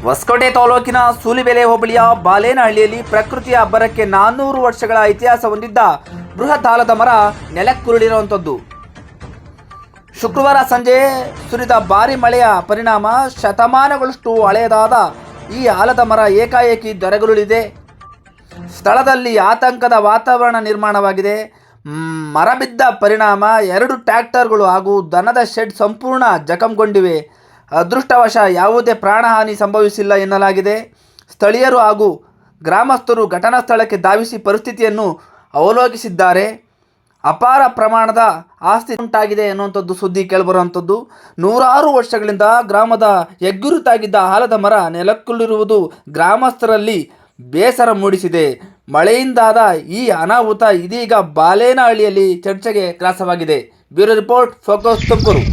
ಹೊಸಕೋಟೆ ತಾಲೂಕಿನ ಸೂಲಿಬೆಲೆ ಹೋಬಳಿಯ ಬಾಲೇನಹಳ್ಳಿಯಲ್ಲಿ ಪ್ರಕೃತಿಯ ಅಬ್ಬರಕ್ಕೆ 400 ವರ್ಷಗಳ ಇತಿಹಾಸ ಹೊಂದಿದ್ದ ಬೃಹತ್ ಆಲದ ಮರ ನೆಲಕ್ಕುರುಳಿರುವಂಥದ್ದು. ಶುಕ್ರವಾರ ಸಂಜೆ ಸುರಿದ ಭಾರಿ ಮಳೆಯ ಪರಿಣಾಮ ಶತಮಾನಗಳಷ್ಟು ಹಳೆಯದಾದ ಈ ಆಲದ ಮರ ಏಕಾಏಕಿ ಧರೆಗುರುಳಿದೆ. ಸ್ಥಳದಲ್ಲಿ ಆತಂಕದ ವಾತಾವರಣ ನಿರ್ಮಾಣವಾಗಿದೆ. ಮರ ಬಿದ್ದ ಪರಿಣಾಮ 2 ಟ್ರ್ಯಾಕ್ಟರ್ಗಳು ಹಾಗೂ ದನದ ಶೆಡ್ ಸಂಪೂರ್ಣ ಜಖಂಗೊಂಡಿವೆ. ಅದೃಷ್ಟವಶ ಯಾವುದೇ ಪ್ರಾಣಹಾನಿ ಸಂಭವಿಸಿಲ್ಲ ಎನ್ನಲಾಗಿದೆ. ಸ್ಥಳೀಯರು ಹಾಗೂ ಗ್ರಾಮಸ್ಥರು ಘಟನಾ ಸ್ಥಳಕ್ಕೆ ಧಾವಿಸಿ ಪರಿಸ್ಥಿತಿಯನ್ನು ಅವಲೋಕಿಸಿದ್ದಾರೆ. ಅಪಾರ ಪ್ರಮಾಣದ ಆಸ್ತಿ ಉಂಟಾಗಿದೆ ಎನ್ನುವಂಥದ್ದು ಸುದ್ದಿ ಕೇಳಿಬರುವಂಥದ್ದು. 100 ವರ್ಷಗಳಿಂದ ಗ್ರಾಮದ ಹೆಗ್ಗುರುತಾಗಿದ್ದ ಆಲದ ಮರ ನೆಲಕ್ಕುರುಳಿರುವುದು ಗ್ರಾಮಸ್ಥರಲ್ಲಿ ಬೇಸರ ಮೂಡಿಸಿದೆ. ಮಳೆಯಿಂದಾದ ಈ ಅನಾಹುತ ಇದೀಗ ಬಾಲೇನಹಳ್ಳಿಯಲ್ಲಿ ಚರ್ಚೆಗೆ ಗ್ರಾಸವಾಗಿದೆ. Bureau report, focus Tumakuru.